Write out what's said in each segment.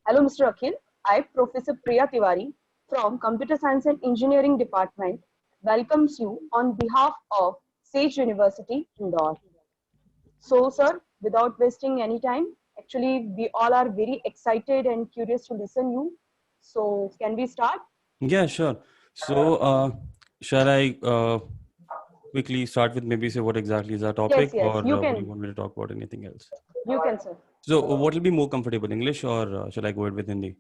Hello, Mr. Akhil. I, Professor Priya Tiwari from Computer Science and Engineering Department, welcomes you on behalf of Sage University, Indore. So, sir, without wasting any time, actually, we all are very excited and curious to listen you. So, can we start? Yeah, sure. So, shall I quickly start with maybe say what exactly is our topic, Yes, or you would you can. want me to talk about anything else? You can, sir. So, what will be more comfortable, English or shall I go ahead with Hindi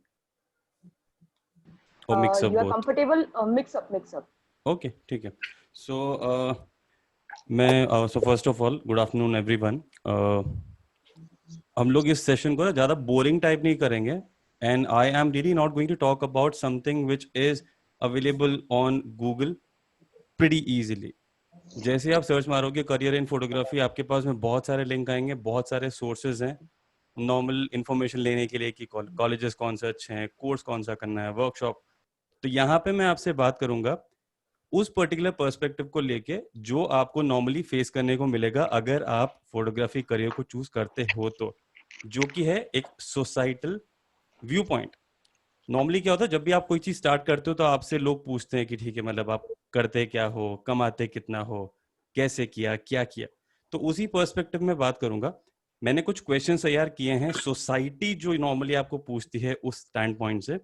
or mix up You are both? comfortable? Mix up, mix up. Okay, ठीक है. So, so first of all, good afternoon everyone. हम लोग इस session को ना ज़्यादा boring type नहीं करेंगे, and I am really not going to talk about something which is available on Google pretty easily. जैसे आप सर्च मारोगे करियर इन फोटोग्राफी, आपके पास में बहुत सारे लिंक आएंगे, बहुत सारे सोर्सेज हैं नॉर्मल इन्फॉर्मेशन लेने के लिए कि कॉलेजेस कौन से अच्छे हैं, कोर्स कौन सा करना है, वर्कशॉप. तो यहाँ पे मैं आपसे बात करूंगा उस पर्टिकुलर पर्सपेक्टिव को लेके जो आपको नॉर्मली फेस करने को मिलेगा अगर आप फोटोग्राफी करियर को चूज करते हो, तो जो कि है एक सोसाइटल व्यू पॉइंट. नॉर्मली क्या होता है, जब भी आप कोई चीज स्टार्ट करते हो तो आपसे लोग पूछते हैं कि ठीक है, मतलब आप करते क्या हो, कमाते कितना हो, कैसे किया, क्या किया. तो उसी पर्सपेक्टिव में बात करूंगा. मैंने कुछ क्वेश्चन तैयार किए हैं सोसाइटी जो नॉर्मली आपको पूछती है उस स्टैंड पॉइंट से,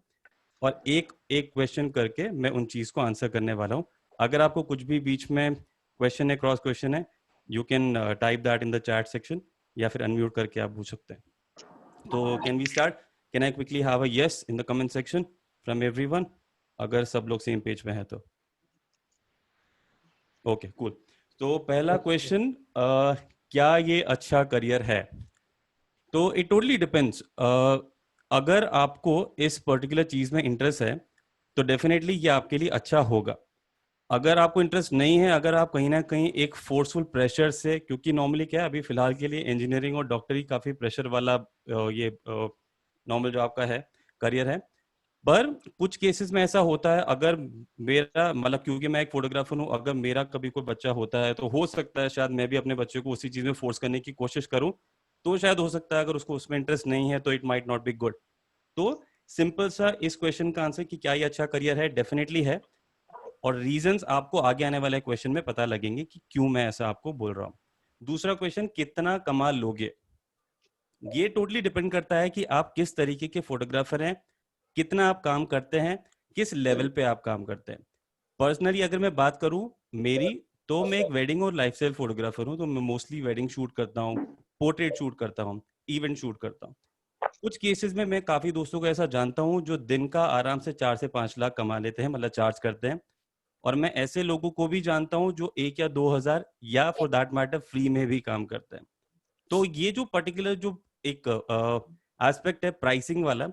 और एक एक क्वेश्चन करके मैं उन चीज को आंसर करने वाला हूँ. अगर आपको कुछ भी बीच में क्वेश्चन है, क्रॉस क्वेश्चन है, you can type that in the chat section या फिर अनम्यूट करके आप पूछ सकते हैं. तो can we start? Can I quickly have a yes in the comment section from everyone, अगर सब लोग सेम पेज पे हैं तो. Okay, cool. तो पहला क्वेश्चन, क्या ये अच्छा करियर है? तो इट टोटली डिपेंड्स. अगर आपको इस पर्टिकुलर चीज में इंटरेस्ट है तो डेफिनेटली ये आपके लिए अच्छा होगा. अगर आपको इंटरेस्ट नहीं है, अगर आप कहीं ना कहीं एक फोर्सफुल प्रेशर से, क्योंकि नॉर्मली क्या है अभी फिलहाल के लिए इंजीनियरिंग और डॉक्टरी काफी प्रेशर वाला ये नॉर्मल जो आपका है करियर है. पर कुछ केसेस में ऐसा होता है, अगर मेरा मतलब, क्योंकि मैं एक फोटोग्राफर हूँ, अगर मेरा कभी कोई बच्चा होता है तो हो सकता है शायद मैं भी अपने बच्चे को उसी चीज में फोर्स करने की कोशिश करूँ. तो शायद हो सकता है अगर उसको उसमें इंटरेस्ट नहीं है तो it might not be good. तो सिंपल सा इस क्वेश्चन का आंसर कि क्या ये अच्छा करियर है, डेफिनेटली है. और रीजंस आपको आगे आने वाले क्वेश्चन में पता लगेंगे कि क्यों मैं ऐसा आपको बोल रहा हूँ. दूसरा क्वेश्चन, कितना कमा लोगे? ये टोटली डिपेंड करता है कि आप किस तरीके के फोटोग्राफर हैं, कितना आप काम करते हैं, किस लेवल पे आप काम करते हैं. पर्सनली अगर मैं बात करूं मेरी, तो मैं एक वेडिंग और लाइफस्टाइल फोटोग्राफर हूं. तो मैं मोस्टली वेडिंग शूट करता हूं, पोर्ट्रेट शूट करता हूं, इवेंट शूट करता हूं. कुछ केसेस में मैं काफी दोस्तों को ऐसा जानता हूं जो दिन का आराम से 4 से 5 लाख कमा लेते हैं, मतलब चार्ज करते हैं. और मैं ऐसे लोगों को भी जानता हूं जो 1 या 2 हजार या फॉर दैट मैटर फ्री में भी काम करते हैं. तो ये जो पर्टिकुलर जो एक एस्पेक्ट है प्राइसिंग वाला,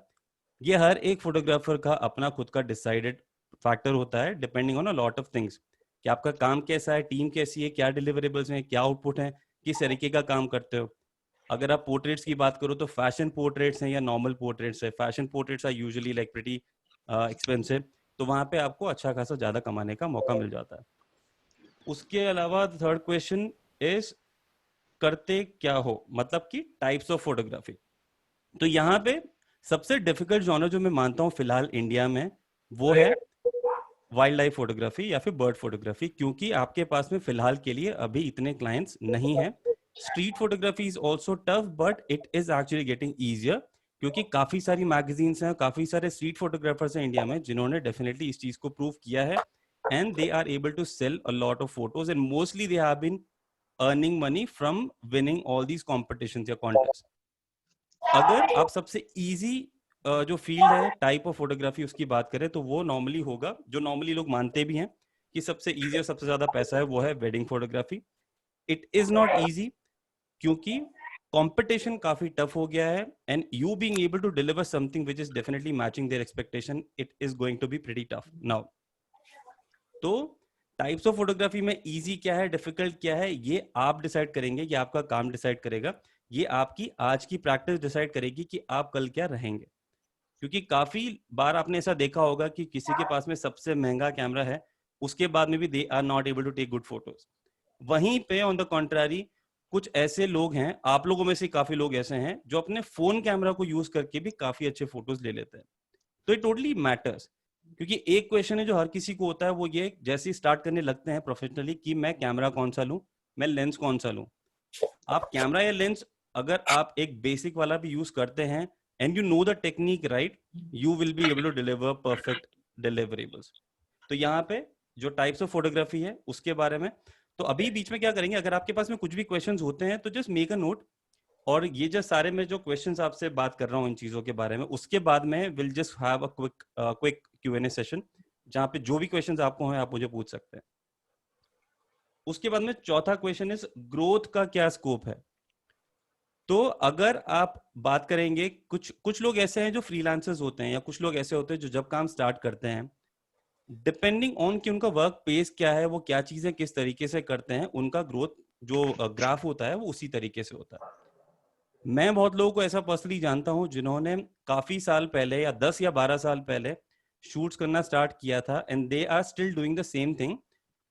ये हर एक फोटोग्राफर का अपना खुद का डिसाइडेड फैक्टर होता है, depending on a lot of things. कि आपका काम कैसा है, टीम कैसी है, क्या डिलीवरेबल्स हैं, क्या आउटपुट है, किस तरीके का काम करते हो. अगर आप पोर्ट्रेट्स की बात करो तो फैशन पोर्ट्रेट्स हैं या नॉर्मल पोर्ट्रेट्स है. Fashion portraits are usually like pretty expensive, तो वहां पे आपको अच्छा खासा ज्यादा कमाने का मौका मिल जाता है. उसके अलावा थर्ड क्वेश्चन इज, करते क्या हो, मतलब कि टाइप्स ऑफ फोटोग्राफी. तो यहाँ पे सबसे डिफिकल्ट जॉनर जो मैं मानता हूँ फिलहाल इंडिया में, वो है वाइल्ड लाइफ फोटोग्राफी या फिर बर्ड फोटोग्राफी, क्योंकि आपके पास में फिलहाल के लिए अभी इतने क्लाइंट्स नहीं हैं. Street photography is also tough, but it is actually getting easier, क्योंकि काफी सारी मैगजीन्स हैं, काफी सारे स्ट्रीट फोटोग्राफर्स हैं इंडिया में जिन्होंने डेफिनेटली इस चीज को प्रूव किया है, and they are able to sell a lot of photos, and mostly they have been earning money from winning all these competitions या कॉन्टेस्ट. अगर आप सबसे इजी जो फील्ड है टाइप ऑफ फोटोग्राफी उसकी बात करें, तो वो नॉर्मली होगा, जो नॉर्मली लोग मानते भी हैं कि सबसे इजी और सबसे ज्यादा पैसा है, वो है wedding photography. It is not easy, क्योंकि कंपटीशन काफी टफ हो गया है, and you being able to deliver something which is definitely matching their expectation, it is going to be pretty tough now. तो टाइप्स ऑफ फोटोग्राफी में easy क्या है, difficult क्या है, ये आप डिसाइड करेंगे, ये आपका काम डिसाइड करेगा, ये आपकी आज की प्रैक्टिस डिसाइड करेगी कि आप कल क्या रहेंगे. क्योंकि काफी बार आपने ऐसा देखा होगा कि किसी के पास में सबसे महंगा कैमरा है, उसके बाद में भी they are not able to take good photos. वहीं पे ऑन द कॉन्ट्रारी कुछ ऐसे लोग हैं, आप लोगों में से काफी लोग ऐसे हैं जो अपने फोन कैमरा को यूज करके भी काफी अच्छे फोटोज ले लेते हैं। तो इट टोटली मैटर्स, क्योंकि एक क्वेश्चन है जो हर किसी को होता है, वो ये जैसे ही स्टार्ट करने लगते हैं प्रोफेशनली कि मैं कैमरा कौन सा लूं, मैं लेंस कौन सा लूं। आप कैमरा या लेंस अगर आप एक बेसिक वाला भी यूज करते हैं and you know the technique right, you will be able to deliver perfect deliverables. तो यहाँ पे जो टाइप्स ऑफ फोटोग्राफी है उसके बारे में, तो अभी बीच में क्या करेंगे, अगर आपके पास में कुछ भी क्वेश्चंस होते हैं तो जस्ट मेक अ नोट, और ये जो सारे में जो क्वेश्चंस आपसे बात कर रहा हूँ इन चीजों के बारे में, उसके बाद में will just have a quick Q&A session, जहाँ पे जो भी क्वेश्चंस आपको हैं आप मुझे पूछ सकते हैं। उसके बाद में चौथा क्वेश्चन इज ग्रोथ का क्या स्कोप है। तो अगर आप बात करेंगे, कुछ लोग ऐसे हैं जो फ्रीलांसर्स होते हैं, या कुछ लोग ऐसे होते हैं जो जब काम स्टार्ट करते हैं, डिपेंडिंग ऑन कि उनका वर्क पेस क्या है, वो क्या चीजें किस तरीके से करते हैं, उनका ग्रोथ जो ग्राफ होता है वो उसी तरीके से होता है। मैं बहुत लोगों को ऐसा पर्सनली जानता हूं जिन्होंने काफी साल पहले या 10 या 12 साल पहले शूट्स करना स्टार्ट किया था and they are still doing the same thing.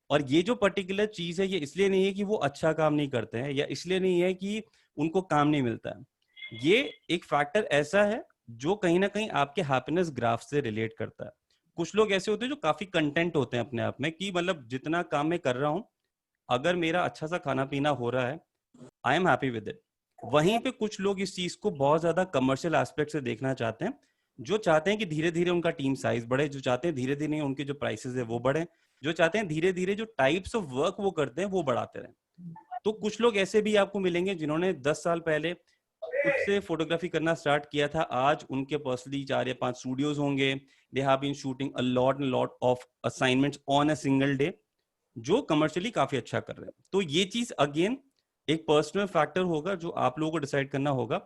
और ये जो पर्टिकुलर चीज है, ये इसलिए नहीं है कि वो अच्छा काम नहीं करते हैं, या इसलिए नहीं है कि उनको काम नहीं मिलता है। ये एक फैक्टर ऐसा है जो कहीं ना कहीं आपके हैप्पीनेस ग्राफ से रिलेट करता है। कुछ लोग ऐसे होते हैं जो काफी कंटेंट होते हैं अपने आप में, कि मतलब जितना काम मैं कर रहा हूं, अगर मेरा अच्छा सा खाना पीना हो रहा है, I am happy with it. वहीं पे कुछ लोग इस चीज को बहुत ज्यादा कमर्शियल एस्पेक्ट से देखना चाहते हैं, जो चाहते हैं कि धीरे धीरे उनका टीम साइज बढ़े, जो चाहते हैं धीरे धीरे उनके जो प्राइसेस है वो बढ़े, जो चाहते हैं धीरे धीरे जो टाइप्स ऑफ वर्क वो करते हैं वो बढ़ाते रहें। तो कुछ लोग ऐसे भी आपको मिलेंगे जिन्होंने 10 साल पहले खुद से फोटोग्राफी करना स्टार्ट किया था, आज उनके पर्सनली 4 या 5 स्टूडियोज होंगे, they have been shooting a lot of assignments on a single day, जो कमर्शियली काफी अच्छा कर रहे हैं। तो ये चीज अगेन एक पर्सनल फैक्टर होगा जो आप लोगों को डिसाइड करना होगा।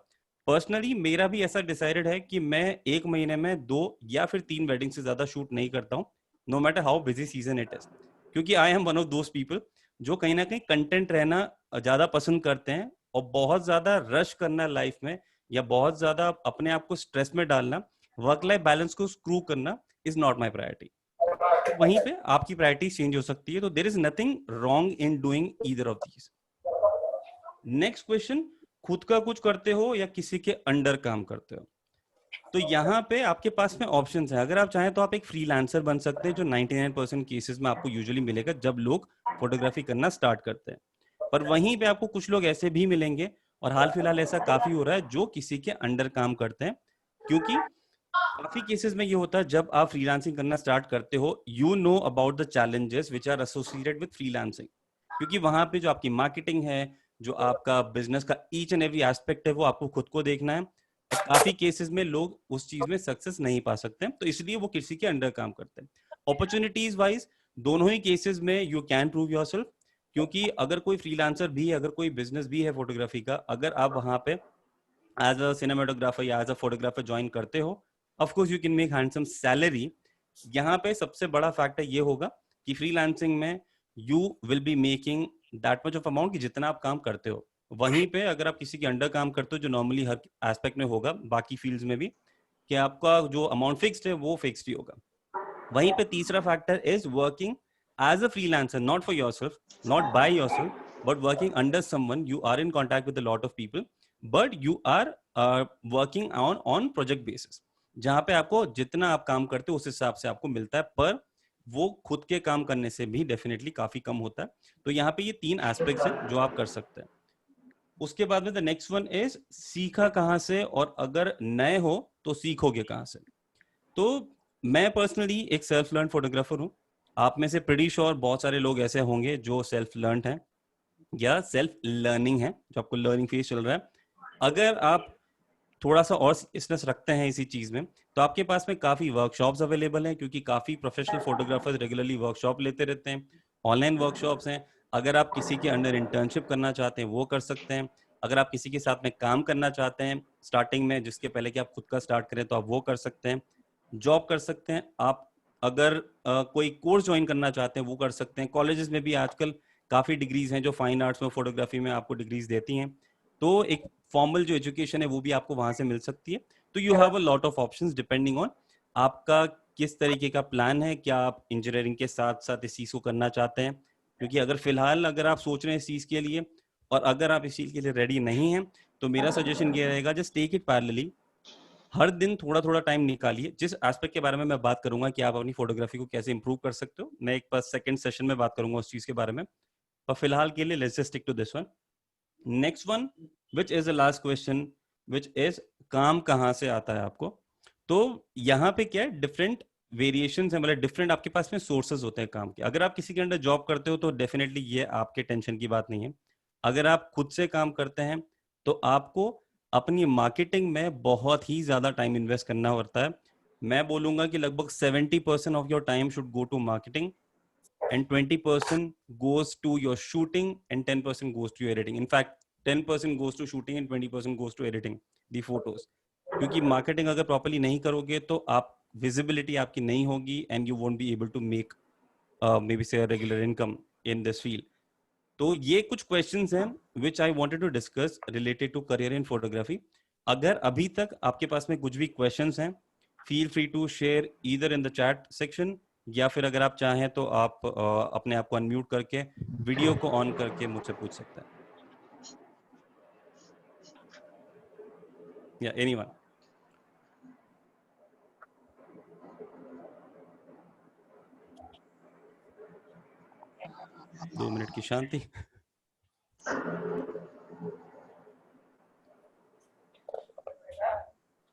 पर्सनली मेरा भी ऐसा डिसाइडेड है कि मैं एक महीने में 2 या फिर 3 वेडिंग से ज्यादा शूट नहीं करता हूँ, no matter how busy season it is, क्योंकि I am one of those people जो कहीं ना कहीं कंटेंट रहना ज्यादा पसंद करते हैं, और बहुत ज्यादा रश करना लाइफ में, या बहुत ज्यादा अपने आप को स्ट्रेस में डालना, वर्क लाइफ बैलेंस को स्क्रू करना इज नॉट माई प्रायोरिटी। वहीं पे आपकी प्रायोरिटीज चेंज हो सकती है, तो there is nothing wrong in doing either of these. Next question, खुद का कुछ करते हो या किसी के अंडर काम करते हो। तो यहाँ पे आपके पास में ऑप्शंस हैं। अगर आप चाहें तो आप एक फ्रीलांसर बन सकते हैं, जो 99% केसेस में आपको यूजुअली मिलेगा जब लोग फोटोग्राफी करना स्टार्ट करते हैं। पर वहीं पे आपको कुछ लोग ऐसे भी मिलेंगे, और हाल फिलहाल ऐसा काफी हो रहा है, जो किसी के अंडर काम करते हैं। क्योंकि काफी केसेस में ये होता है, जब आप फ्रीलांसिंग करना स्टार्ट करते हो, you know about the challenges which are associated with freelancing, क्योंकि वहां पे जो आपकी मार्केटिंग है, जो आपका बिजनेस का ईच एंड एवरी एस्पेक्ट है, वो आपको खुद को देखना है। और काफी केसेस में लोग उस चीज में सक्सेस नहीं पा सकते, तो इसलिए वो किसी के अंडर काम करते हैं। अपॉर्चुनिटीज वाइज दोनों ही केसेस में यू कैन प्रूव योरसेल्फ, क्योंकि अगर कोई फ्रीलांसर भी है, अगर कोई बिजनेस भी है फोटोग्राफी का, अगर आप वहां पे एज अ सिनेमाटोग्राफर या एज अ फोटोग्राफर ज्वाइन करते हो, of course you can make handsome salary. यहाँ पे सबसे बड़ा फैक्टर ये होगा कि फ्रीलांसिंग में you will be making that much of amount कि जितना आप काम करते हो। वहीं पे अगर आप किसी के अंडर काम करते हो, जो नॉर्मली हर एस्पेक्ट में होगा, बाकी फील्ड्स में भी, कि आपका जो अमाउंट फिक्स्ड है वो फिक्स्ड ही होगा। वहीं पे तीसरा factor is working as a freelancer, not for yourself, not by yourself, but working under someone. You are in contact with a lot of people, but you are working on project basis, जहां पे आपको जितना आप काम करते हो उस हिसाब से आपको मिलता है, पर वो खुद के काम करने से भी डेफिनेटली काफी कम होता है। तो यहाँ पे ये 3 एस्पेक्ट्स हैं जो आप कर सकते हैं। उसके बाद में द नेक्स्ट वन इज सीखा कहाँ से, और अगर नए हो तो सीखोगे कहाँ से। तो मैं पर्सनली एक सेल्फ लर्न फोटोग्राफर हूँ। आप में से प्रीटी श्योर बहुत सारे लोग ऐसे होंगे जो सेल्फ लर्न हैं या सेल्फ लर्निंग है, जो आपको लर्निंग फेज चल रहा है। अगर आप थोड़ा सा और सीरियसनेस रखते हैं इसी चीज में, तो आपके पास में काफी वर्कशॉप्स अवेलेबल हैं, क्योंकि काफी प्रोफेशनल फोटोग्राफर्स रेगुलरली वर्कशॉप लेते रहते हैं। ऑनलाइन वर्कशॉप्स हैं। अगर आप किसी के अंडर इंटर्नशिप करना चाहते हैं वो कर सकते हैं। अगर आप किसी के साथ में काम करना चाहते हैं स्टार्टिंग में, जिसके पहले कि आप खुद का स्टार्ट करें, तो आप वो कर सकते हैं। जॉब कर सकते हैं आप। अगर कोई कोर्स ज्वाइन करना चाहते हैं वो कर सकते हैं। कॉलेजेस में भी आजकल काफी डिग्रीज हैं जो फाइन आर्ट्स में, फोटोग्राफी में आपको डिग्रीज देती हैं। तो एक फॉर्मल जो एजुकेशन है वो भी आपको वहां से मिल सकती है। तो you have a lot of options depending on आपका किस तरीके का प्लान है। क्या आप इंजीनियरिंग के साथ साथ इस चीज को करना चाहते हैं, क्योंकि अगर फिलहाल अगर आप सोच रहे हैं इस चीज के लिए, और अगर आप इस चीज के लिए रेडी नहीं हैं तो मेरा सजेशन ये रहेगा, जस्ट टेक इट पैरेलली। हर दिन थोड़ा थोड़ा टाइम निकालिए। जिस एस्पेक्ट के बारे में मैं बात करूंगा कि आप अपनी फोटोग्राफी को कैसे इंप्रूव कर सकते हो, मैं एक सेकंड सेशन में बात करूंगा उस चीज के बारे में, पर फिलहाल के लिए let's just stick to this one. Next one which is the last question, which is काम कहाँ से आता है आपको। तो यहाँ पे क्या है, डिफरेंट वेरिएशन है, मतलब डिफरेंट आपके पास में सोर्सेज होते हैं काम के। अगर आप किसी के अंडर जॉब करते हो तो डेफिनेटली ये आपके टेंशन की बात नहीं है। अगर आप खुद से काम करते हैं तो आपको अपनी मार्केटिंग में बहुत ही ज्यादा टाइम इन्वेस्ट करना पड़ता है। मैं बोलूंगा कि लगभग 70% of your time should go to marketing and 20% goes to your shooting and 10% goes to your editing. In fact, 10% goes to shooting and 20% goes to editing the photos. क्योंकि मार्केटिंग अगर properly नहीं करोगे तो आप विजिबिलिटी आपकी नहीं होगी and you won't be able to make maybe say regular income in this field. तो ये कुछ क्वेश्चंस हैं which I wanted to discuss related to career in photography. अगर अभी तक आपके पास में कुछ भी क्वेश्चंस हैं, feel free to share either in the chat section, या फिर अगर आप चाहें तो आप अपने आप को अनम्यूट करके वीडियो को ऑन करके मुझसे पूछ सकते हैं। या एनीवन? 2 मिनट की शांति।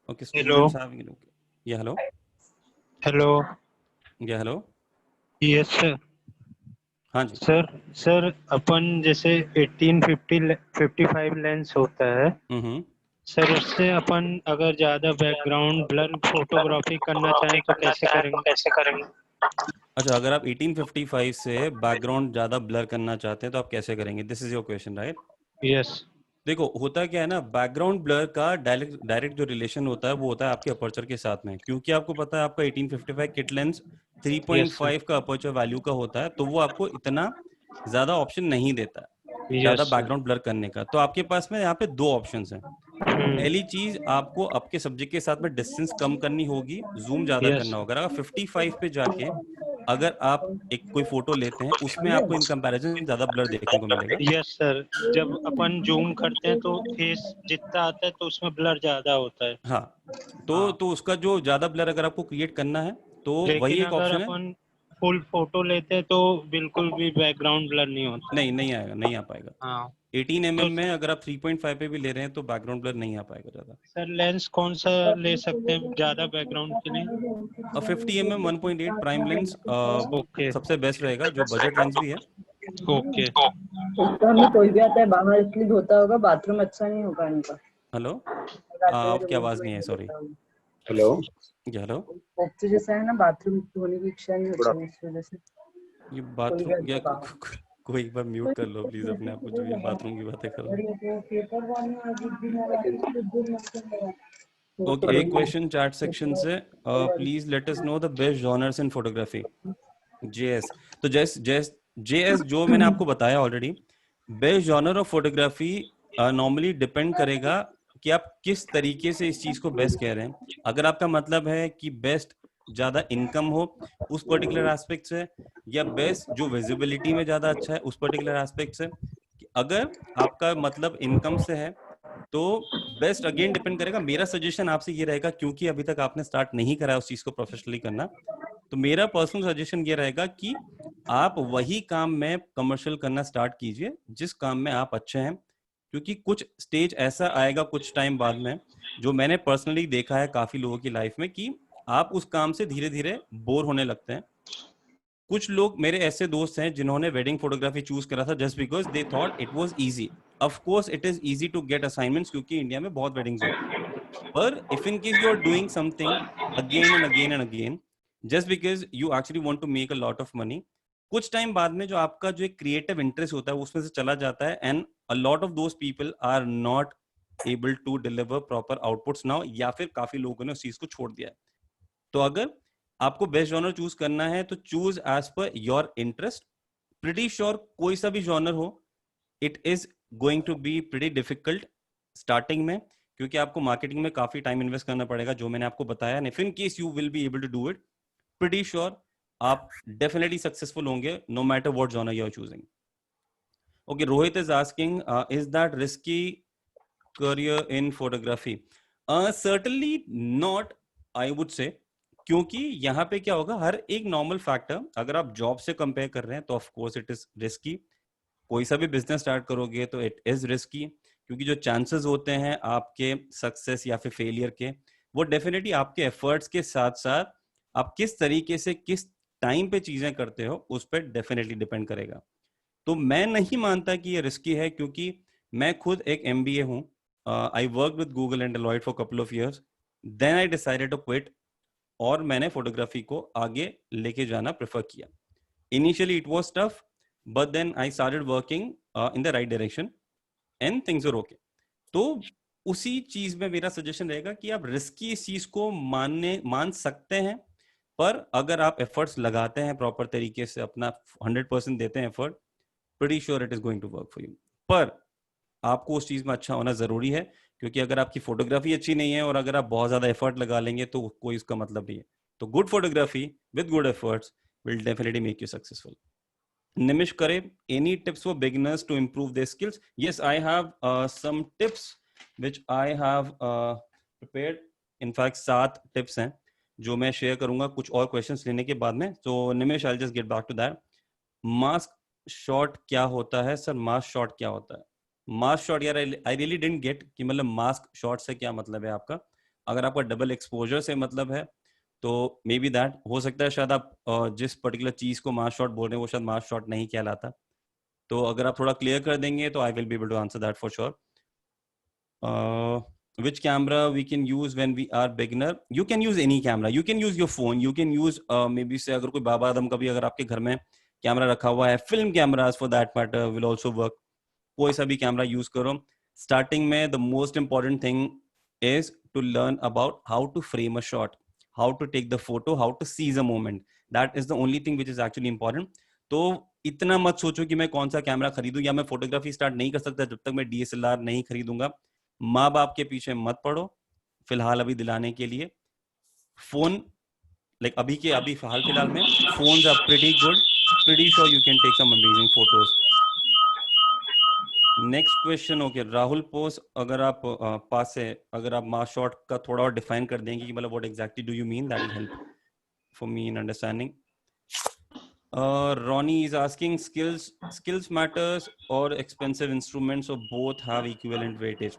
Okay, students having it. Okay. Yeah, hello. Hello. Yeah, hello. Yes sir. हाँ जी सर अपन जैसे 1855 लेंस होता है सर, उससे अपन अगर ज्यादा बैकग्राउंड ब्लर फोटोग्राफी करना चाहें तो कैसे करेंगे? अच्छा, अगर आप 1855 से बैकग्राउंड ज्यादा ब्लर करना चाहते हैं तो आप कैसे करेंगे? This is your question, right? Yes. देखो होता क्या है ना, बैकग्राउंड ब्लर का डायरेक्ट जो रिलेशन होता है वो होता है आपके अपर्चर के साथ में। क्योंकि आपको पता है आपका 1855 किट लेंस 3.5 का अपर्चर वैल्यू का होता है, तो वो आपको इतना ज्यादा ऑप्शन नहीं देता है ज्यादा बैकग्राउंड ब्लर करने का। तो आपके पास में यहाँ पे 2 ऑप्शंस हैं। पहली चीज, आपको आपके सब्जेक्ट के साथ में डिस्टेंस कम करनी होगी, जूम ज्यादा करना होगा। अगर 55 पे जाके अगर आप एक कोई फोटो लेते हैं उसमें आपको इन कंपैरिजन ज्यादा ब्लर देखने को मिलेगा। यस सर, जब अपन जूम करते हैं तो फेस जितना आता है तो उसमें ब्लर ज्यादा होता है। हाँ, तो उसका जो ज्यादा ब्लर अगर आपको क्रिएट करना है तो वही एक ऑप्शन है। फुल फोटो लेते हैं तो बिल्कुल भी बैकग्राउंड ब्लर नहीं होता। नहीं आएगा, नहीं आ पाएगा। हाँ। 18 mm में अगर आप 3.5 पे भी ले रहे हैं तो बैकग्राउंड ब्लर नहीं आ पाएगा ज्यादा। सर लेंस कौन सा ले सकते हैं ज्यादा बैकग्राउंड के लिए? 50 mm 1.8 प्राइम लेंस ओके। सबसे बेस्ट रहेगा, जो बजट लेंस भी है। ओके। उसका हमें कोई भी आता है बाहर इसलिए धोता होगा, बाथरूम अच्छा नहीं होगा इनका। हेलो, आपकी आवाज नहीं है, सॉरी। हेलो। हेलो, बच्चे जैसा है ना, बाथरूम धोने की इच्छा नहीं होती इस वजह से। ये बाथरूम या कोई एक बार म्यूट कर लो प्लीज अपने आप को, जो ये बाथरूम की बातें कर रहे हैं। ओके, एक क्वेश्चन चैट सेक्शन से, please let us know the best genres in photography. JS, तो जेएस जो मैंने आपको बताया already, best genre of photography normally depend करेगा कि आप किस तरीके से इस चीज को बेस्ट कह रहे हैं। अगर आपका मतलब है कि बेस्ट ज्यादा इनकम हो उस पर्टिकुलर एस्पेक्ट से, या बेस्ट जो विजिबिलिटी में ज्यादा अच्छा है उस पर्टिकुलर एस्पेक्ट से, अगर आपका मतलब इनकम से है तो बेस्ट अगेन डिपेंड करेगा। मेरा सजेशन आपसे ये रहेगा, क्योंकि अभी तक आपने स्टार्ट नहीं करा उस चीज को प्रोफेशनली करना, तो मेरा पर्सनल सजेशन ये रहेगा कि आप वही काम में कमर्शियल करना स्टार्ट कीजिए जिस काम में आप अच्छे हैं। क्योंकि कुछ स्टेज ऐसा आएगा कुछ टाइम बाद में, जो मैंने पर्सनली देखा है काफी लोगों की लाइफ में, कि आप उस काम से धीरे धीरे बोर होने लगते हैं। कुछ लोग मेरे ऐसे दोस्त हैं जिन्होंने वेडिंग फोटोग्राफी चूज करा था just because they thought it was easy. Of course it is easy to get assignments, क्योंकि इंडिया में बहुत वेडिंग्स होती है। पर if in case you are doing something again and again and again just because you actually want to make a lot of money, कुछ time बाद में जो आपका जो एक क्रिएटिव इंटरेस्ट होता है उसमें से चला जाता है, and a lot of those people are not able to deliver proper outputs now, या फिर काफी लोगों ने उस चीज को छोड़ दिया है। तो अगर आपको बेस्ट जॉनर चूज करना है तो choose as per your interest. Pretty sure कोई सा भी जॉनर हो, it is going to be pretty difficult starting में, क्योंकि आपको मार्केटिंग में काफी टाइम इन्वेस्ट करना पड़ेगा जो मैंने आपको बताया। If in case you will be able to do it, pretty sure आप डेफिनेटली सक्सेसफुल होंगे no matter what genre you are choosing. Okay, Rohit is asking, is that risky career in photography? Certainly not, I would say, क्योंकि यहाँ पे क्या होगा, हर एक normal factor अगर आप जॉब से कंपेयर कर रहे हैं तो of course it is risky. कोई सा भी बिजनेस स्टार्ट करोगे तो इट इज रिस्की, क्योंकि जो चांसेस होते हैं आपके सक्सेस या फिर फेलियर के, वो डेफिनेटली आपके एफर्ट्स के साथ साथ आप किस तरीके से किस टाइम पे चीजें करते हो उस पर डेफिनेटली डिपेंड करेगा. तो मैं नहीं मानता कि ये रिस्की है, क्योंकि मैं खुद एक MBA हूँ. I work with Google and Deloitte for couple of years, then I decided to quit, और मैंने फोटोग्राफी को आगे लेके जाना प्रेफर किया. Initially it was tough, but then I started working in the right direction and things are okay. तो उसी चीज में मेरा सजेशन रहेगा कि आप रिस्की इस चीज को मान सकते हैं, पर अगर आप एफर्ट्स लगाते हैं प्रॉपर तरीके से, अपना 100% देते हैं effort, pretty sure it is going to work for you. पर आपको उस चीज में अच्छा होना जरूरी है, क्योंकि अगर आपकी फोटोग्राफी अच्छी नहीं है और अगर आप बहुत ज्यादा एफर्ट लगा लेंगे तो कोई इसका मतलब नहीं है. तो good photography with good efforts will definitely make you successful. Nimish Kare, any tips for beginners to improve their skills? Yes, I have some tips which I have prepared. In fact, 7 tips हैं जो मैं share करूंगा कुछ और questions लेने के बाद में. तो Nimish, I'll just get back to that. Mask shot क्या होता है सर? मास्क शॉट क्या होता है? मास्क शॉट, यार आई रियली डिडंट गेट कि मतलब मास्क शॉट से क्या मतलब है आपका. अगर आपका डबल एक्सपोजर से मतलब है तो मे बी दैट हो सकता है, शायद आप जिस पर्टिकुलर चीज को मास्क शॉट बोल रहे हैं वो शायद मास्क शॉट नहीं कहलाता. तो अगर आप थोड़ा क्लियर कर देंगे तो I will be able to answer that for sure. Which camera we can use when we are beginner? You can use any camera. You can use your phone. You can use maybe से अगर कोई बाबा आदम का भी अगर आपके घर में camera रखा हुआ है, film cameras for that matter will also work. कोई सा भी कैमरा यूज करो. स्टार्टिंग में the most important thing is to learn about how to frame a shot, how to take the photo, how to seize a moment. That is the only thing which is actually important. तो इतना मत सोचो कि मैं कौन सा camera खरीदूं, या मैं फोटोग्राफी स्टार्ट नहीं कर सकता जब तक मैं DSLR नहीं खरीदूंगा. माँ बाप के पीछे मत पड़ो फिलहाल अभी दिलाने के लिए. फोन अभी हाल फिलहाल में phones are pretty good, pretty sure you can take some amazing photos. Next question. Okay, Rahul पोस, अगर आप पास है, अगर आप मास शॉट का थोड़ा और डिफाइन कर देंगे कि मतलब what exactly do you mean, that will help for me in understanding. Ronnie is asking, skills matters or expensive instruments, or both have equivalent weightage?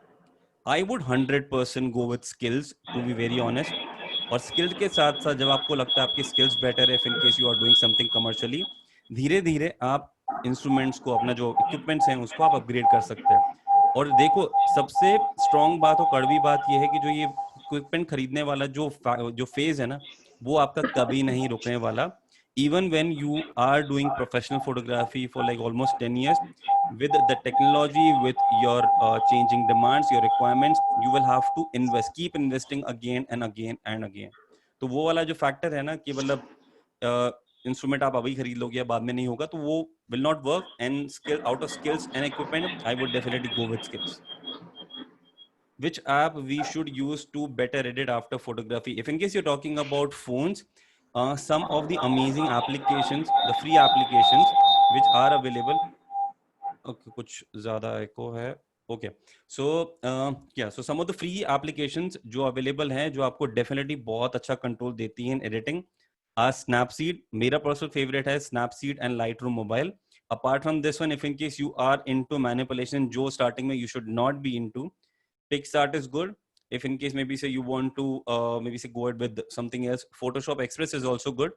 I would 100% go with skills, to be very honest. और skills के साथ साथ जब आपको लगता है आपकी skills better है, if in case you are doing something commercially, धीरे धीरे आप इंस्ट्रूमेंट्स को, अपना जो इक्विपमेंट्स हैं उसको आप अपग्रेड कर सकते हैं. और देखो, सबसे स्ट्रॉन्ग बात और कड़वी बात यह है कि जो ये इक्विपमेंट खरीदने वाला जो फेज है ना, वो आपका कभी नहीं रुकने वाला. Even when you are doing professional photography for like almost 10 years, with the technology, with your changing demands, your requirements, you will have to keep investing again and again and again. तो वो वाला जो factor है ना कि मतलब instrument आप अभी खरीद लोगे या बाद में नहीं होगा, तो वो will not work. And skill, out of skills and equipment, I would definitely go with skills. Which app we should use to better edit after photography? If in case you're talking about phones, some of the amazing applications, the free applications which are available. Okay, कुछ ज़्यादा echo है. Okay, so so some of the free applications जो available हैं, जो आपको definitely बहुत अच्छा control देती हैं editing, are Snapseed. मेरा personal favorite है Snapseed and Lightroom Mobile. Apart from this one, if in case you are into manipulation, जो starting में you should not be into, PicsArt is good. If in case maybe say you want to maybe say go ahead with something else, Photoshop Express is also good.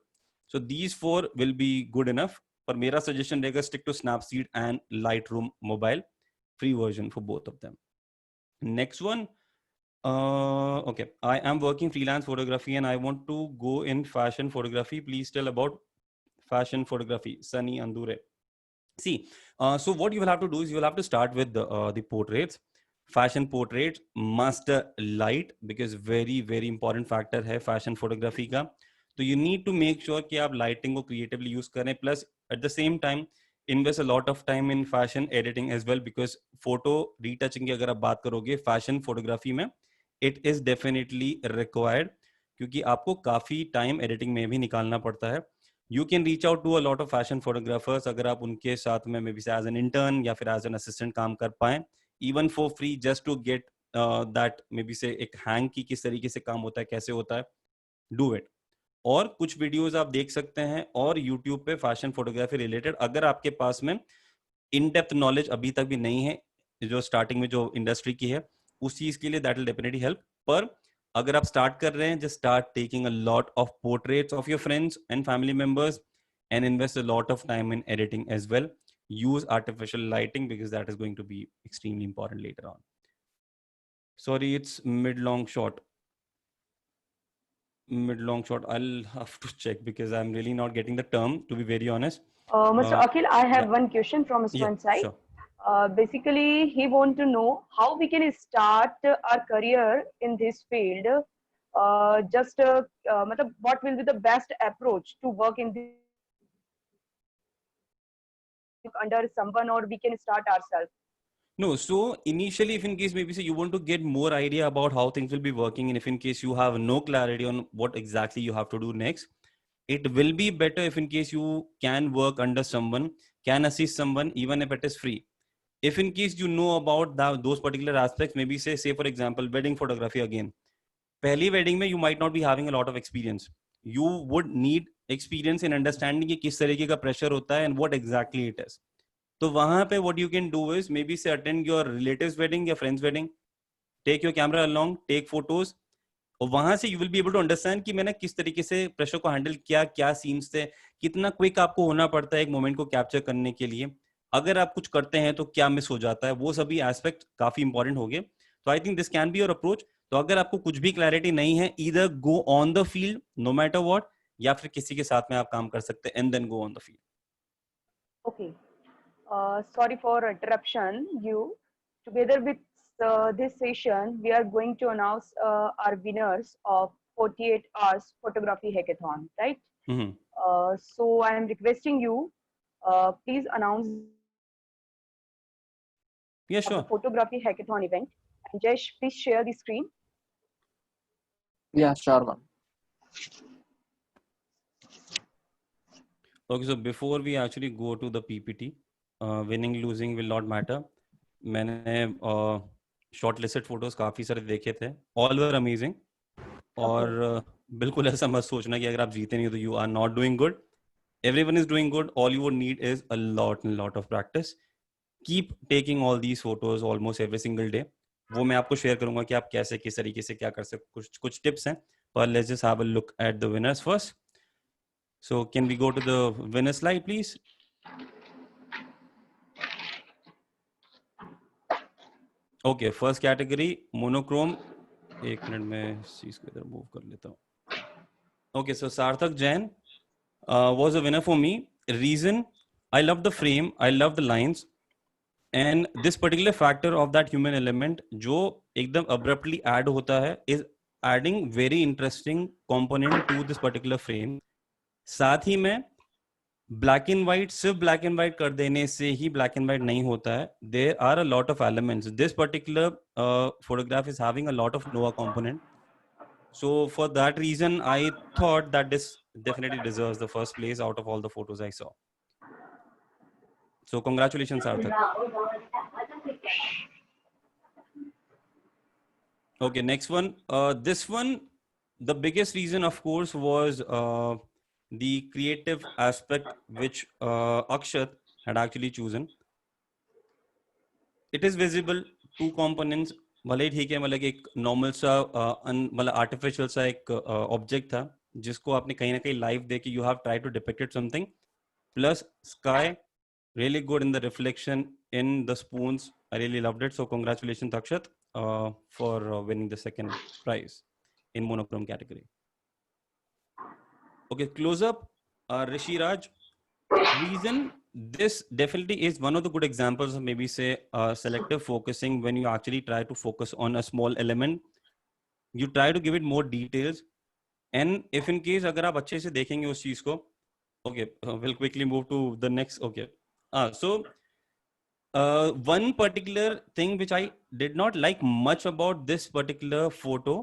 So these 4 will be good enough. पर मेरा suggestion रहेगा stick to Snapseed and Lightroom Mobile, free version for both of them. Next one. Okay, I am working freelance photography and I want to go in fashion photography. Please tell about fashion photography. Sunny Andure. See, so what you will have to do is you will have to start with the portraits. Fashion portrait must light, because very very important factor है fashion photography का. तो you need to make sure कि आप lighting को creatively use करें, plus at the same time invest a lot of time in fashion editing as well, because photo retouching की अगर आप बात करोगे फैशन फोटोग्राफी में, इट इज डेफिनेटली रिक्वायर्ड, क्योंकि आपको काफी टाइम एडिटिंग में भी निकालना पड़ता है. You can reach out to a lot of fashion photographers. अगर आप उनके साथ में maybe as an intern या फिर as an assistant काम कर पाएं, even for free, just to get that maybe say एक hang की किस तरीके से काम होता है, कैसे होता है, do it. और कुछ वीडियोस आप देख सकते हैं और YouTube पे फैशन फोटोग्राफी रिलेटेड, अगर आपके पास में इन डेप्थ नॉलेज अभी तक भी नहीं है जो स्टार्टिंग में जो इंडस्ट्री की है, उस चीज के लिए दैट विल डेफिनेटली हेल्प. पर अगर आप स्टार्ट कर रहे हैं, just start taking a lot of portraits of your friends and family members and invest a lot of time in editing as well. Use artificial lighting because that is going to be extremely important later on. Sorry, it's mid long shot. Mid-long shot. I'll have to check because I'm really not getting the term, to be very honest. Mr. Akhil, I have one question from his friend's side. Sure. Basically, he want to know how we can start our career in this field. What will be the best approach to work in this under someone, or we can start ourselves? No, so initially, if in case maybe say you want to get more idea about how things will be working, and if in case you have no clarity on what exactly you have to do next, it will be better if in case you can work under someone, can assist someone, even if it is free. If in case you know about those particular aspects, maybe say for example, wedding photography again. पहली wedding में you might not be having a lot of experience. You would need experience in understanding कि किस तरीके का pressure होता है and what exactly it is. तो वहां पे what you can do is maybe say attend your relatives wedding या friends wedding, take your camera along, take photos, और वहां से you will be able to understand कि मैंने किस तरीके से प्रेशर को हैंडल किया, क्या सीन्स थे, कितना क्विक आपको होना पड़ता है एक मोमेंट को कैप्चर करने के लिए, अगर आप कुछ करते हैं तो क्या मिस हो जाता है, वो सभी एस्पेक्ट काफी इंपॉर्टेंट हो गए. तो I think this can be your approach. तो अगर आपको कुछ भी क्लैरिटी नहीं है, either go on the field no matter what, या फिर किसी के साथ में आप काम कर सकते हैं and then go on the field. Okay. Sorry for interruption. Together with this session, we are going to announce our winners of 48 hours photography hackathon, right? Mm-hmm. So I am requesting you, please announce sure. the photography hackathon event. And Jesh, please share the screen. Yeah, sure one. Okay, so before we actually go to the PPT, winning losing will not matter. मैंने shortlisted photos काफी सारे देखे थे, all were amazing. और बिल्कुल ऐसा मत सोचना कि अगर आप जीते नहीं तो you are not doing good. Everyone is doing good. All you would need is a lot of practice. Keep taking all these photos almost every single day. वो मैं आपको शेयर करूंगा कि आप कैसे किस तरीके से क्या कर सकते, कुछ टिप्स हैं. पर let's just have a look at the winners first. So can we go to the winner slide, please? Okay, first category monochrome. एक मिनट में इस चीज को इधर मूव कर लेता हूँ. Okay, so Sarthak Jain was a winner for me. Reason, I love the frame, I love the lines, and this particular factor of that human element जो एकदम abruptly add होता है is adding very interesting component to this particular frame. साथ ही में black and white सिर्फ black and white कर देने से ही ब्लैक एंड व्हाइट नहीं होता है. There are a lot of elements. This particular photograph is having a lot of nova component. So for that reason I thought that this definitely deserves the first place out of all the photos I saw. So congratulations Sarthak. Okay, next one. This one, the biggest reason of course was the creative aspect which Akshat had actually chosen. It is visible, two components. भले ठीक है, मतलब एक normal सा मतलब artificial सा एक object था जिसको आपने कहीं ना कहीं लाइव देके you have try to depicted something. Plus sky really good in the reflection in the spoons. I really loved it. So congratulations Akshat for winning the second prize in monochrome category. Okay, close up. Rishi Raj. Reason, this definitely is one of the good examples of maybe say selective focusing. When you actually try to focus on a small element, you try to give it more details, and if in case अगर आप अच्छे से देखेंगे उस चीज को, okay, we'll quickly move to the next. Okay, so one particular thing which I did not like much about this particular photo,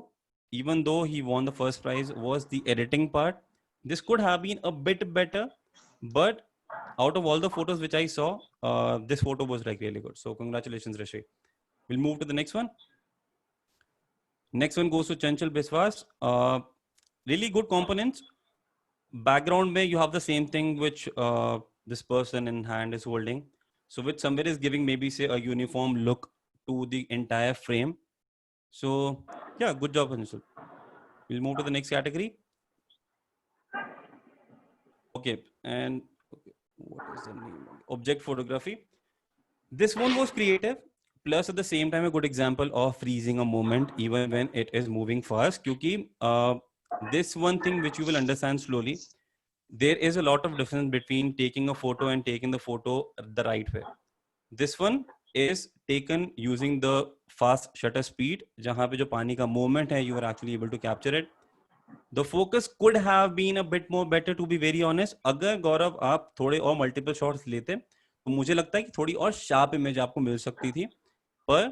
even though he won the first prize, was the editing part. This could have been a bit better, but out of all the photos which I saw, this photo was like really good. So congratulations, Rishi. We'll move to the next one. Next one goes to Chanchal Biswas. Really good components. Background may you have the same thing which this person in hand is holding. So which somewhere is giving maybe say a uniform look to the entire frame. So yeah, good job, Chanchal. We'll move to the next category. Okay, and okay, what is the name? Object photography. This one was creative, plus at the same time a good example of freezing a moment even when it is moving fast. Kyunki this one thing which you will understand slowly, there is a lot of difference between taking a photo and taking the photo the right way. This one is taken using the fast shutter speed, jahan pe jo pani ka movement hai, you are actually able to capture it. The focus could have been a bit more better, to be very honest. अगर गौरव आप थोड़े और multiple shots लेते तो मुझे लगता है कि थोड़ी और sharp image आपको मिल सकती थी. पर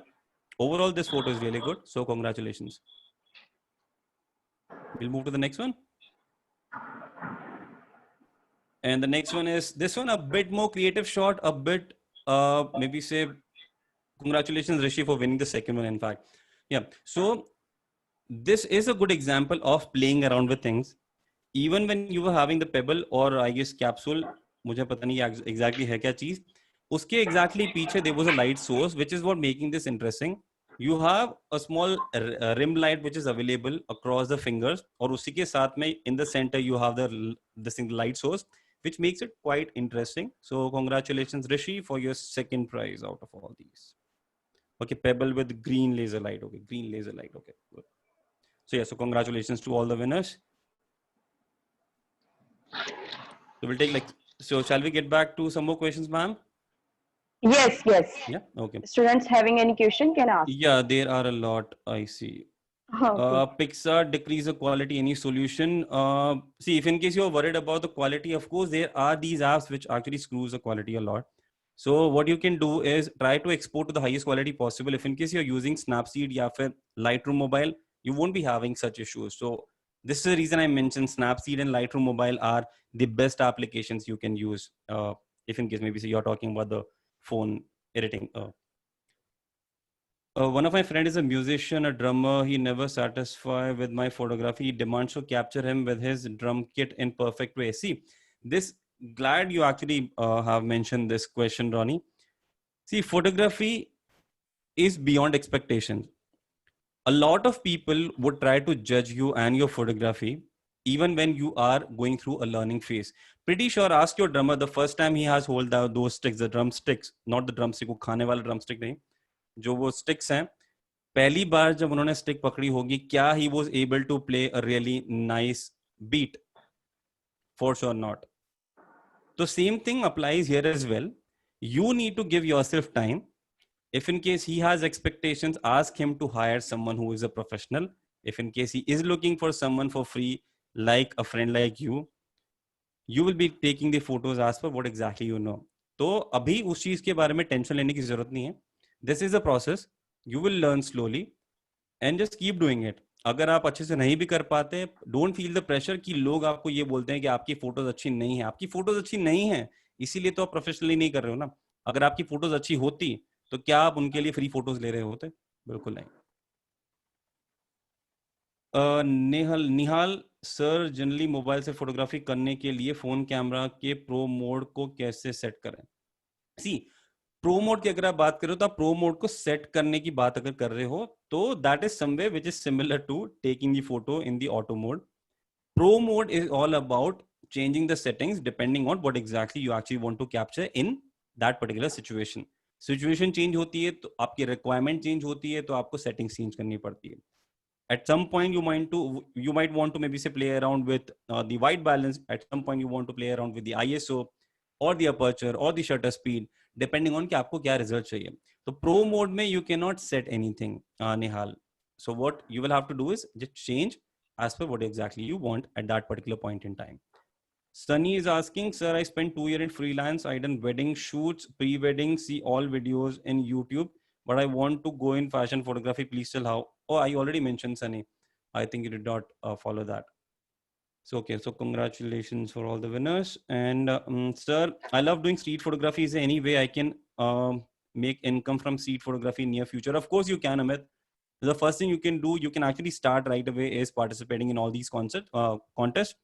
overall this photo is really good. So congratulations. We'll move to the next one. And the next one is this one, a bit more creative shot, a bit maybe say congratulations Rishi for winning the second one. In fact, yeah. So this is a good example of playing around with things. Even when you were having the pebble or I guess capsule, मुझे पता नहीं exactly है क्या चीज, उसके exactly पीछे there was a light source, which is what making this interesting. You have a small rim light which is available across the fingers, और उसी के साथ में in the center you have the single light source, which makes it quite interesting. So congratulations Rishi for your second prize out of all these. Okay, pebble with green laser light. Okay, green laser light. Okay, good. So yeah, so congratulations to all the winners. So we'll take so shall we get back to some more questions, ma'am? Yes, yes. Yeah, okay. Students having any question can ask. Yeah, there are a lot, I see. Okay. Pixar decrease the quality, any solution? See, if in case you're worried about the quality, of course, there are these apps which actually screws the quality a lot. So what you can do is try to export to the highest quality possible. If in case you're using Snapseed or Lightroom Mobile, you won't be having such issues. So this is the reason I mentioned Snapseed and Lightroom Mobile are the best applications you can use. If in case maybe you're talking about the phone editing. One of my friends is a musician, a drummer. He never satisfied with my photography. He demands to capture him with his drum kit in perfect way. See, this glad you actually have mentioned this question, Ronnie. See, photography is beyond expectations. A lot of people would try to judge you and your photography even when you are going through a learning phase. Pretty sure ask your drummer the first time he has hold those sticks, the drumsticks, not the drumstick, वो खाने वाला drumstick नहीं, जो वो sticks हैं, पहली बार जब उन्होंने stick पकड़ी होगी, क्या he was able to play a really nice beat? For sure not. The same thing applies here as well. You need to give yourself time. If in case he has expectations, ask him to hire someone who is a professional. If in case he is looking for someone for free, like a friend like you will be taking the photos as per what exactly you know. तो अभी उस चीज के बारे में tension लेने की जरूरत नहीं है. This is a process. You will learn slowly and just keep doing it. अगर आप अच्छे से नहीं भी कर पाते, डोंट फील द प्रेशर कि लोग आपको ये बोलते हैं कि आपकी फोटोज अच्छी नहीं है. आपकी फोटोज अच्छी नहीं है, इसीलिए तो आप प्रोफेशनली नहीं कर रहे हो ना. अगर आपकी फोटोज अच्छी होती तो क्या आप उनके लिए फ्री फोटोज ले रहे होते? बिल्कुल नहीं. निहाल सर, जनरली मोबाइल से फोटोग्राफी करने के लिए फोन कैमरा के प्रो मोड को कैसे सेट करें? सी, प्रो मोड की अगर आप बात करो तो आप प्रो मोड को सेट करने की बात अगर कर रहे हो तो that is somewhere which is similar to taking the photo in the auto mode. Pro mode is all about changing the settings depending on what exactly you actually want to capture in that particular situation. Situation change होती है तो आपकी requirement change होती है तो आपको settings change करनी पड़ती है. At some point you might want to maybe say play around with the white balance. At some point you want to play around with the ISO or the aperture or the shutter speed depending on कि आपको क्या result चाहिए. तो pro mode में you cannot set anything, Nihal. So what you will have to do is just change as per what exactly you want at that particular point in time. Sunny is asking, sir, I spent 2 years in freelance. I done wedding shoots, pre-wedding, see all videos in YouTube, but I want to go in fashion photography. Please tell how. Oh, I already mentioned Sunny. I think you did not follow that. So, okay, so congratulations for all the winners. And sir, I love doing street photography. Is there any way I can make income from street photography in near future? Of course you can, Amit. The first thing you can do, you can actually start right away is participating in all these contests.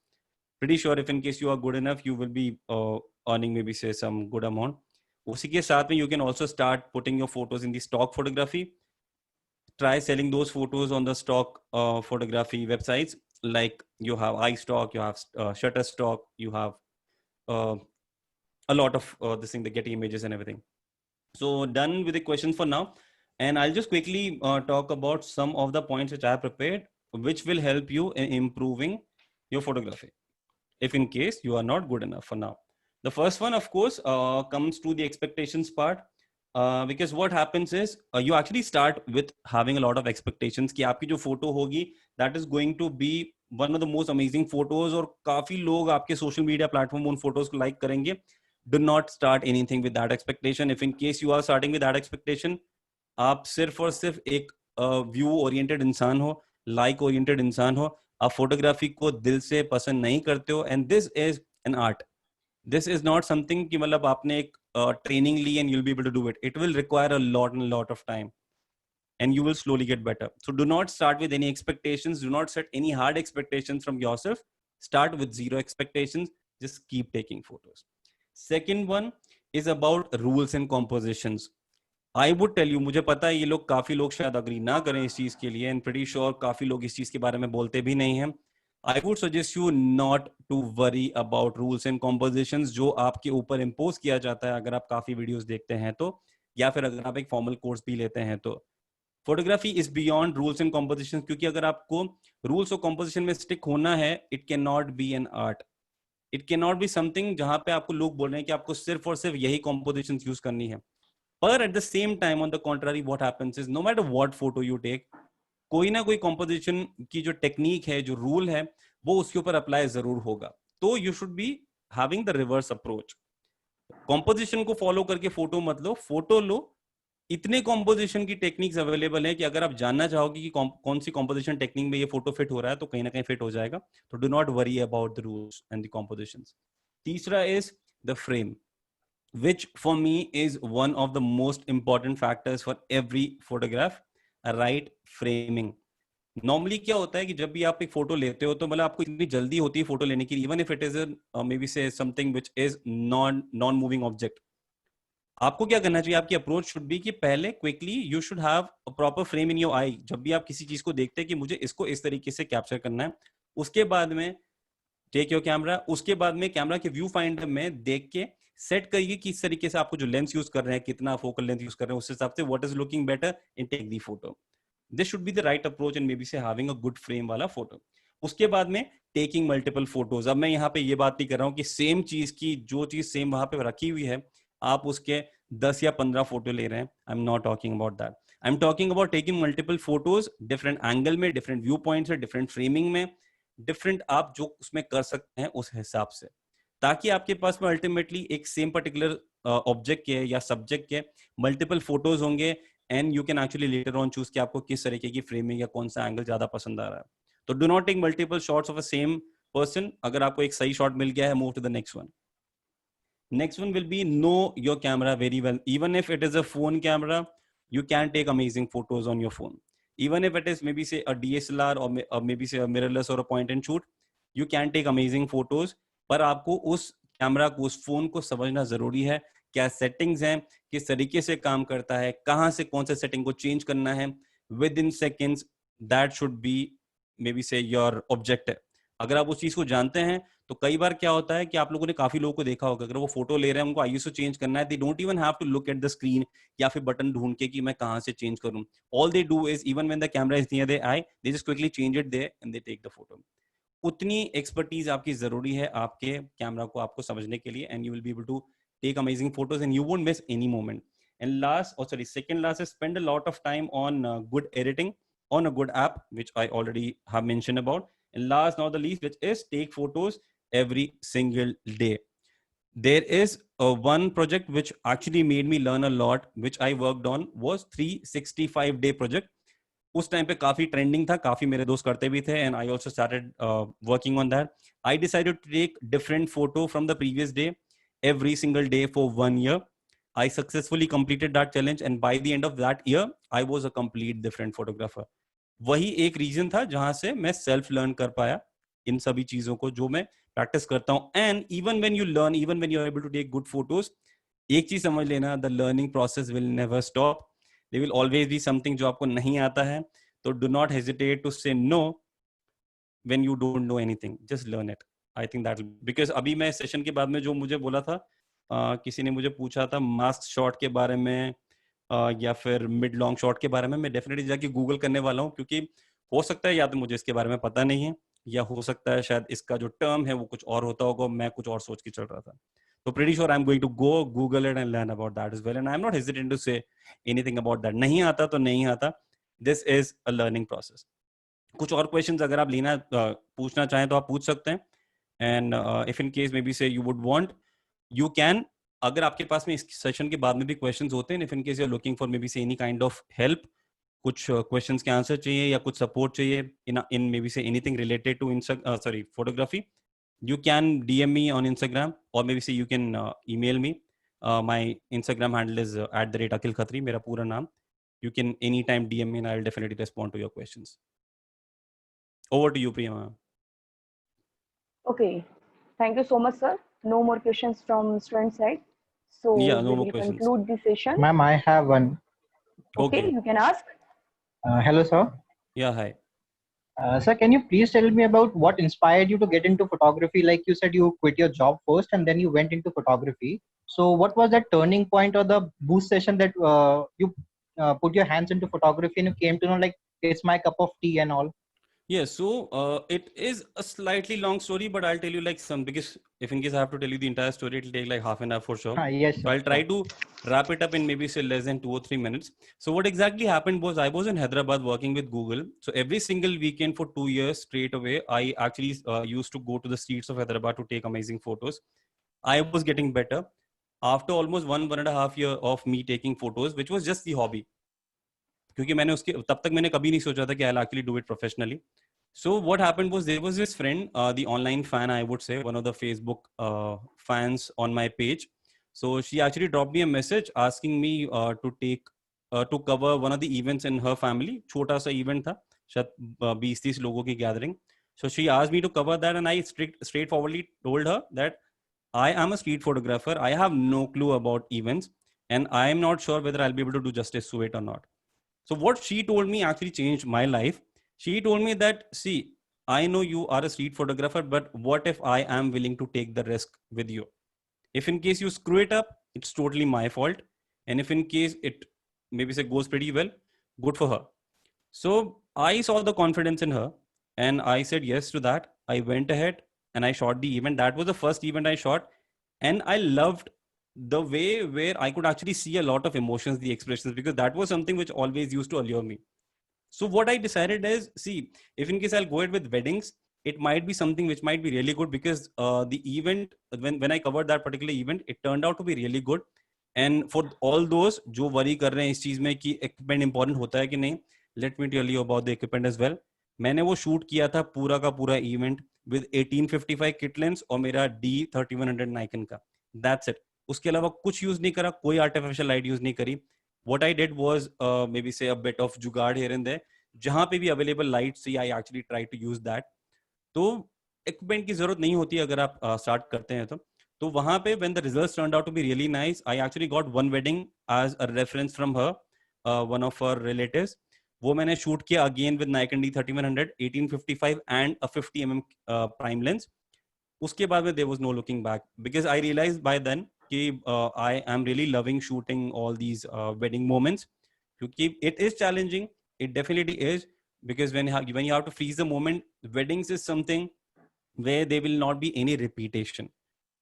Pretty sure if in case you are good enough, you will be earning maybe say some good amount. उसी के साथ में you can also start putting your photos in the stock photography. Try selling those photos on the stock photography websites. Like you have iStock, you have Shutterstock, you have a lot of this thing, the Getty Images and everything. So done with the questions for now. And I'll just quickly talk about some of the points which I have prepared, which will help you in improving your photography, if in case you are not good enough for now. The first one, of course, comes to the expectations part. Because what happens is you actually start with having a lot of expectations कि आपकी जो photo होगी, that is going to be one of the most amazing photos और काफी लोग आपके social media platform उन photos को like करेंगे. Do not start anything with that expectation. If in case you are starting with that expectation, आप सिर्फ और सिर्फ एक व्यू ओरिएंटेड इंसान हो, लाइक ओरिएंटेड इंसान हो, आप फोटोग्राफी को दिल से पसंद नहीं करते हो. And this is an art. This is not something कि मतलब आपने एक training Lee and you'll be able to do it. It will require a lot of time, and you will slowly get better. So do not start with any expectations. Do not set any hard expectations from yourself. Start with zero expectations. Just keep taking photos. Second one is about rules and compositions. I would tell you, मुझे पता है ये लोग काफी लोग शायद agree ना करें इस चीज के लिए, and pretty sure काफी लोग इस चीज के बारे में बोलते भी नहीं हैं. I would suggest you not to worry about rules and compositions जो आपके ऊपर impose किया जाता है अगर आप काफी videos देखते हैं तो, या फिर अगर आप एक formal course भी लेते हैं तो. Photography is beyond rules and compositions, क्योंकि अगर आपको rules और composition में stick होना है, it cannot be an art. It cannot be something जहाँ पे आपको लोग बोल रहे हैं कि आपको सिर्फ और सिर्फ यही compositions use करनी है. But at the same time, on the contrary, what happens is no matter what photo you take, कोई ना कोई composition की जो technique है, जो rule है, वो उसके ऊपर apply जरूर होगा. तो you should be having the reverse approach. Composition को follow करके photo मत लो, photo लो. इतने composition की techniques available हैं कि अगर आप जानना चाहोगे कि कौन सी composition technique में ये photo fit हो रहा है, तो कहीं ना कहीं fit हो जाएगा. तो do not worry about the rules and the compositions. तीसरा is the frame, which for me is one of the most important factors for every photograph. Right framing. Normally क्या होता है कि जब भी आप एक फोटो लेते हो तो मतलब आपको इतनी जल्दी होती है फोटो लेने की, even if it is a maybe say something which is non moving object. आपको क्या करना चाहिए, आपकी अप्रोच शुड बी कि पहले quickly you should have a proper frame in your eye. जब भी आप किसी चीज को देखते हैं कि मुझे इसको इस तरीके से कैप्चर करना है, उसके बाद में टेक योर कैमरा, उसके बाद में कैमरा के व्यू फाइंडर में देख के सेट करिए कि इस तरीके से आपको जो लेंस यूज कर रहे हैं, कितना फोकल लेंथ यूज कर रहे हैं, उस हिसाब से what is looking better in take the photo. This should be the right approach and maybe say having a good frame वाला फोटो. उसके बाद में टेकिंग मल्टीपल फोटोज. अब मैं यहाँ पे ये बात नहीं कर रहा हूँ कि सेम चीज की जो चीज सेम वहां पे रखी हुई है आप उसके 10 या 15 फोटो ले रहे हैं. I am not talking about that. I am talking about taking multiple photos, different angle में, डिफरेंट व्यू पॉइंट से, डिफरेंट फ्रेमिंग में, डिफरेंट आप जो उसमें कर सकते हैं उस हिसाब से, ताकि आपके पास में अल्टीमेटली एक सेम पर्टिकुलर ऑब्जेक्ट के या सब्जेक्ट के मल्टीपल फोटोज होंगे and you can actually later on choose कि आपको किस तरीके की फ्रेमिंग या कौन सा एंगल ज्यादा पसंद आ रहा है. तो do not take multiple shots of a same person. अगर आपको एक सही शॉट मिल गया है, move to the next one. Next one will be know your camera very well. Even if it is a phone camera, you can take amazing photos on your phone. Even if it is maybe say a DSLR or maybe say a mirrorless or a point and shoot, you can take amazing photos. पर आपको उस camera को, उस phone को समझना जरूरी है. क्या सेटिंग्स हैं, किस तरीके से काम करता है, कहाँ से कौन से सेटिंग को चेंज करना है with in seconds. That should be may be से योर ऑब्जेक्टिव. अगर आप उस चीज को जानते हैं तो कई बार क्या होता है कि आप लोगों ने काफी लोगों को देखा होगा, अगर वो फोटो ले रहे हैं, उनको आईएसओ चेंज करना है, they don't even have to look at the screen या फिर बटन ढूंढ के कि मैं कहां से चेंज करूं. All they do is even when the camera is near their eye, they just quickly change it there and they take the photo. उतनी एक्सपर्टीज आपकी जरूरी है आपके कैमरा को आपको समझने के लिए, and you will be able to take amazing photos and you won't miss any moment. And last, और sorry second last, is spend a lot of time on good editing on a good app, which I already have mentioned about. And last not the least, which is take photos every single day. There is one project which actually made me learn a lot, which I worked on, was 365 day project. उस time पे काफी trending था, काफी मेरे दोस्त करते भी थे, and I also started working on that. I decided to take different photo from the previous day every single day for 1 year. I successfully completed that challenge, and by the end of that year I was a complete different photographer. वही एक reason था जहां से मैं self learn कर पाया इन सभी चीजों को जो मैं प्रैक्टिस करता हूं. And even when you learn, even when you are able to take good photos, एक चीज समझ लेना, the learning process will never stop. There will always be something जो आपको नहीं आता है. तो do not hesitate to say no when you don't know anything, just learn it. I think that because अभी मैं सेशन के बाद में जो मुझे बोला था, किसी ने मुझे पूछा था मास्क शॉट के बारे में या फिर मिड लॉन्ग शॉट के बारे में, मैं डेफिनेटली जाके गूगल करने वाला हूँ, क्योंकि हो सकता है या तो मुझे इसके बारे में पता नहीं है, या हो सकता है शायद इसका जो टर्म है वो कुछ और होता होगा, मैं कुछ और सोच के चल रहा था. तो pretty sure I'm going to go Google it and learn about that as well, and I'm not hesitant to say anything about that. नहीं आता तो नहीं आता. This is a learning process. कुछ और क्वेश्चंस अगर आप लेना पूछना चाहें तो आप पूछ सकते हैं. And if in case maybe say you would want, you can. अगर आपके पास में इस सेशन के बाद में भी क्वेश्चंस होते हैं, if in case you are looking for maybe say any kind of help, कुछ क्वेश्चंस के आंसर चाहिए या कुछ सपोर्ट चाहिए in maybe say anything related to photography, you can DM me on Instagram, or maybe say you can email me. My Instagram handle is @AkhilKhatri, मेरा पूरा नाम. You can anytime DM me and I'll definitely respond to your questions. Over to you, Priya. Okay, thank you so much, sir. No more questions from student side. So Yeah, no we more will questions. conclude the session. Ma'am, I have one. Okay, you can ask. Hello, sir. Yeah, hi. Sir, can you please tell me about what inspired you to get into photography? Like you said, you quit your job first and then you went into photography. So what was that turning point or the boost session that you put your hands into photography and you came to know like it's my cup of tea and all? Yeah, so it is a slightly long story, but I'll tell you like some, because if in case I have to tell you the entire story, it'll take like half an hour for sure. Yes, so I'll try to wrap it up in maybe say less than 2 or 3 minutes. So what exactly happened was I was in Hyderabad working with Google. So every single weekend for 2 years straight away, I actually used to go to the streets of Hyderabad to take amazing photos. I was getting better after almost 1.5 year of me taking photos, which was just the hobby. क्योंकि मैंने उसके तब तक मैंने कभी नहीं सोचा था कि I'll actually do it professionally. So what happened was there was this friend, the online fan, I would say, one of the Facebook fans on my page. So she actually dropped me a message asking me to cover one of the events in her family. छोटा सा event था, शायद 20-30 लोगों की gathering. So she asked me to cover that, and I straightforwardly told her that I am a street photographer. I have no clue about events, and I am not sure whether I'll be able to do justice to it or not. So what she told me actually changed my life. She told me that, see, I know you are a street photographer, but what if I am willing to take the risk with you? If in case you screw it up, it's totally my fault. And if in case it maybe say goes pretty well, good for her. So I saw the confidence in her and I said yes to that. I went ahead and I shot the event. That was the first event I shot. And I loved the way where I could actually see a lot of emotions, the expressions, because that was something which always used to allure me. So what I decided is, see, if in case I'll go ahead with weddings, it might be something which might be really good, because the event, when I covered that particular event, it turned out to be really good. And for all those जो worry कर रहे हैं इस चीज में कि equipment important होता है कि नहीं, let me tell you about the equipment as well. मैंने वो shoot किया था पूरा का पूरा event with 1855 kit lens और मेरा D3100 Nikon का. That's it. उसके अलावा कुछ यूज नहीं करा, कोई आर्टिफिशियल लाइट यूज नहीं करी. What I did was maybe say a bit of जुगाड़ here and there. जहां पे भी अवेलेबल लाइट से I actually try to use that. तो इक्विपमेंट की जरूरत नहीं होती अगर आप स्टार्ट करते हैं तो वहां पे when the results turned out to be really nice, I actually got one wedding as a reference from her, one of her relatives. वो मैंने शूट किया again with Nikon D3100, 1855 and a 50mm prime lens. उसके बाद में there was no looking back, because I realized by then कि I am really loving shooting all these wedding moments, क्योंकि it is challenging, it definitely is, because when you have to freeze the moment, weddings is something where there will not be any repetition.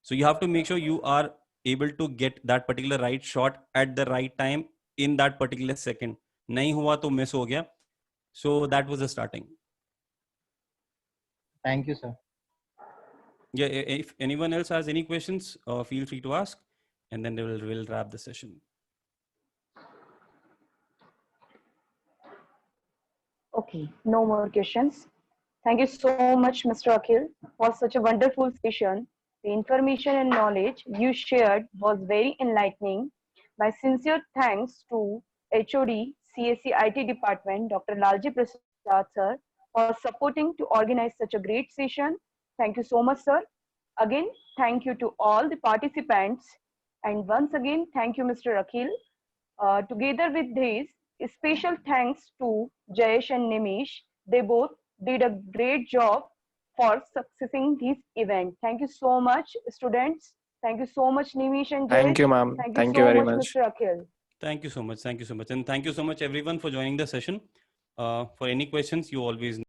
So you have to make sure you are able to get that particular right shot at the right time in that particular second. नहीं हुआ तो miss हो गया. So that was the starting. Thank you, sir. Yeah, if anyone else has any questions, feel free to ask, and then we'll wrap the session. Okay, no more questions. Thank you so much, Mr. Akhil, for such a wonderful session. The information and knowledge you shared was very enlightening. My sincere thanks to HOD CSE IT Department, Dr. Lalji Prasad sir, for supporting to organize such a great session. Thank you so much, sir. Again, thank you to all the participants. And once again, thank you, Mr. Akhil. Together with this, special thanks to Jayesh and Nimish. They both did a great job for successing this event. Thank you so much, students. Thank you so much, Nimish and Jayesh. Thank you, ma'am. Thank you Thank so you very much, much. Mr. Akhil. Thank you so much. Thank you so much. And thank you so much, everyone, for joining the session. For any questions, you always